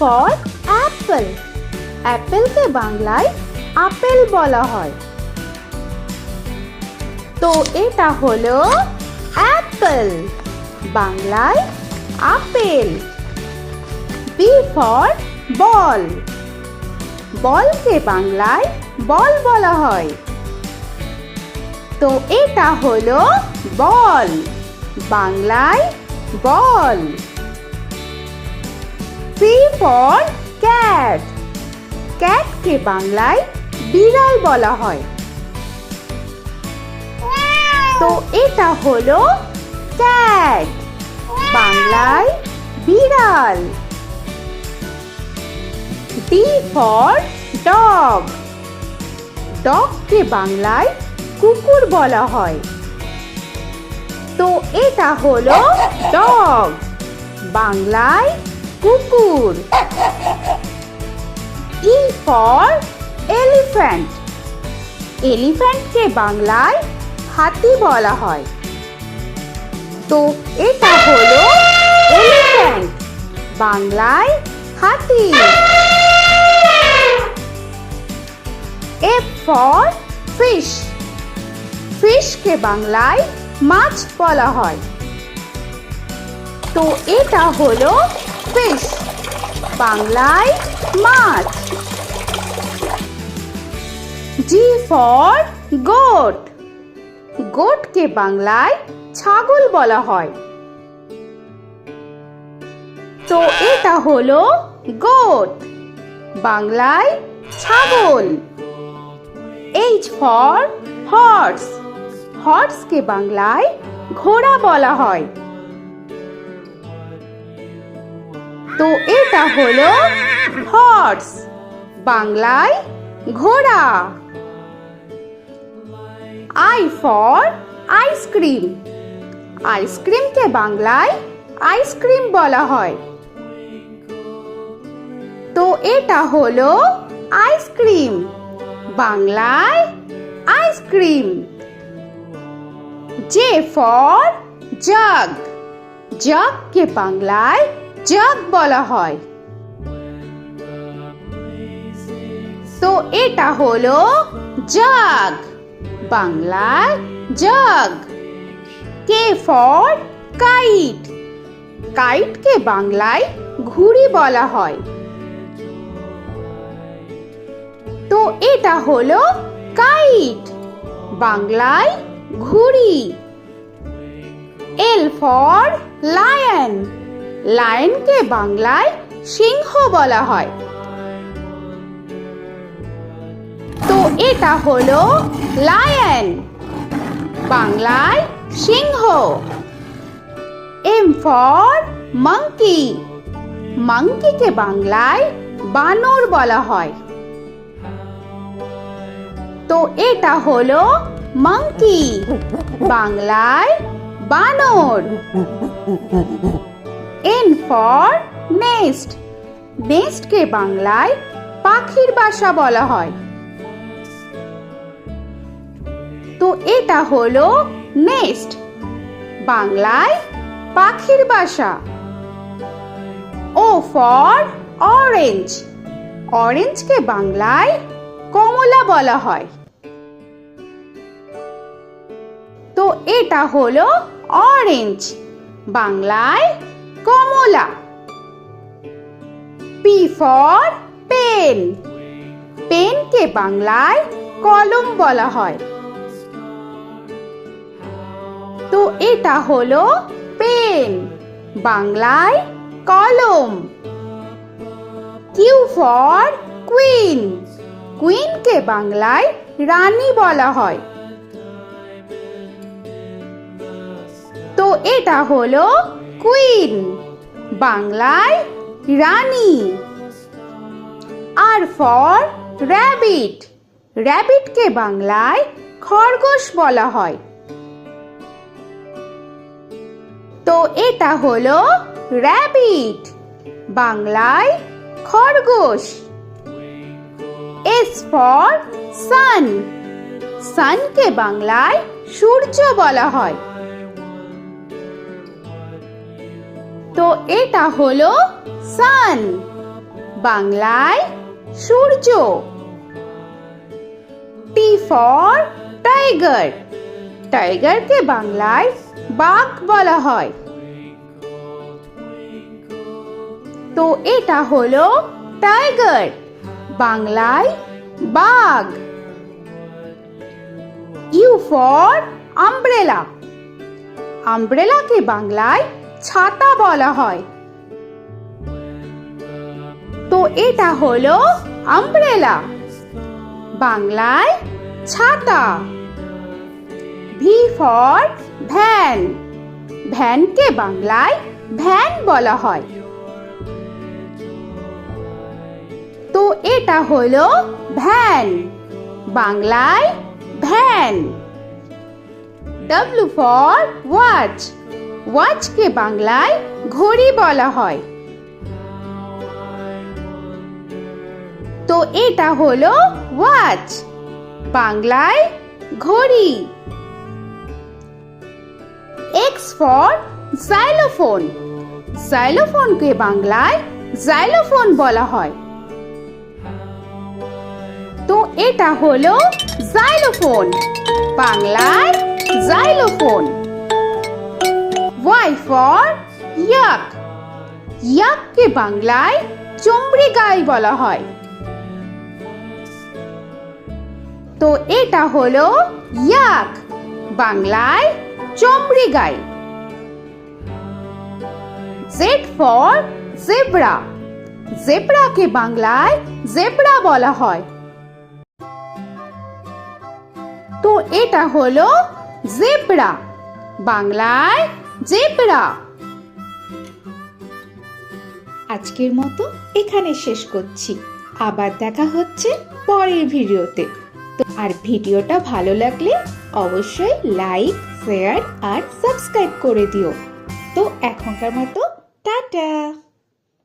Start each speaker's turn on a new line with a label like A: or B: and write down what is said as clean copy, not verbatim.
A: For Apple. অ্যাপেলকে বাংলায় apple বলা হয়। তো এটা হলো অ্যাপল, বাংলায় আপেল। B for ball. বলকে বাংলায় বল বলা হয়। তো এটা হলো বল, বাংলায় বল। C for cat. ক্যাটকে বাংলায় বিড়াল বলা হয়। তো এটা হলো ক্যাট, বাংলায় বিড়াল। D for dog. ডগকে বাংলায় কুকুর বলা হয়। তো এটা হলো ডগ, বাংলায় কুকুর। E for elephant. এলিফ্যান্টকে বাংলায় হাতি বলা হয়। তো এটা হলো এলিফ্যান্ট, বাংলায় হাতি। F for fish. ফিশকে বাংলায় মাছ বলা হয়। তো এটা হলো ফিশ, বাংলায় মাছ। G for goat. গোটকে বাংলায় ছাগল বলা হয়। তো এটা হলো গোট, বাংলায় ছাগল। H for horse. হর্সকে বাংলায় ঘোড়া বলা হয়। তো এটা হলো হর্স, বাংলায় ঘোড়া। I for ice cream. আইসক্রিমকে বাংলায় আইসক্রিম বলা হয়। তো এটা হলো আইসক্রিম, বাংলায় আইসক্রিম। J for jug. জাগকে বাংলায় জাগ বলা হয়। তো এটা হলো জাগ, বাংলায় জাগ। K for kite. কাইটকে বাংলায় ঘুড়ি বলা হয়। তো এটা হলো কাইট, বাংলায় ঘুড়ি। L for lion. লায়নকে বাংলায় সিংহ বলা হয়। তো এটা হলো লায়ন, বাংলায় সিংহ। M for monkey. মাঙ্কিকে বাংলায় বানর বলা হয়। তো এটা হলো মাঙ্কি, বাংলায় বানর। N for nest. নেস্টকে বাংলায় পাখির বাসা বলা হয়। তো এটা হলো নেস্ট, বাংলায় পাখির বাসা। O for orange. অরেঞ্জকে বাংলায় কমলা বলা হয়। তো এটা হলো অরেঞ্জ, বাংলায় কমলা। P for pen. পেনকে বাংলায় কলম বলা হয়। তো এটা হলো পেন, বাংলায় কলম। Q for queen. কুইনকে বাংলায় রানী বলা হয়। তো এটা হলো কুইন, বাংলায় রানী। আর ফর র‍্যাবিট। র‍্যাবিটকে বাংলায় খরগোশ বলা হয়। তো এটা হলো র‍্যাবিট, বাংলায় খরগোশ। S for sun. সানকে বাংলায় সূর্য বলা হয়। তো এটা হলো সান, বাংলায় সূর্য। টি ফর টাইগার, টাইগারকে বাংলায় বাঘ বলা হয়। তো এটা হলো টাইগার, বাংলায় বাঘ। ইউ ফর আমব্রেলা, আমব্রেলাকে বাংলায় ছাতা বলা হয়। তো এটা হলো আমব্রেলা, বাংলায় ছাতা। ভি ফর ভ্যান, ভ্যানকে বাংলায় ভ্যান বলা হয়। তো এটা হলো ভ্যান, বাংলায় ভ্যান। ডব্লিউ ফর ওয়াচ, ওয়াচকে বাংলায় ঘড়ি বলা হয়। তো এটা হলো ওয়াচ, বাংলায় ঘড়ি। এক্স ফর জাইলোফোন, জাইলোফোনকে বাংলায় জাইলোফোন বলা হয়। তো এটা হলো জাইলোফোন, বাংলায় জাইলোফোন। ওয়াই ফর ইয়াক, ইয়াককে বাংলায় চমড়ি গাই বলা হয়। তো এটা হলো ইয়াক, বাংলায় চমড়ি গাই। জেড ফর জেব্রা, জেব্রাকে বাংলায় জেব্রা বলা হয়। তো এটা হলো জেব্রা, বাংলায় জেব্রা। আজকের মতো এখানে শেষ করছি, আবার দেখা হচ্ছে পরের ভিডিওতে। তো আর ভিডিওটা ভালো লাগলে অবশ্যই লাইক, শেয়ার আর সাবস্ক্রাইব করে দিও। তো এখনকার মতো টাটা।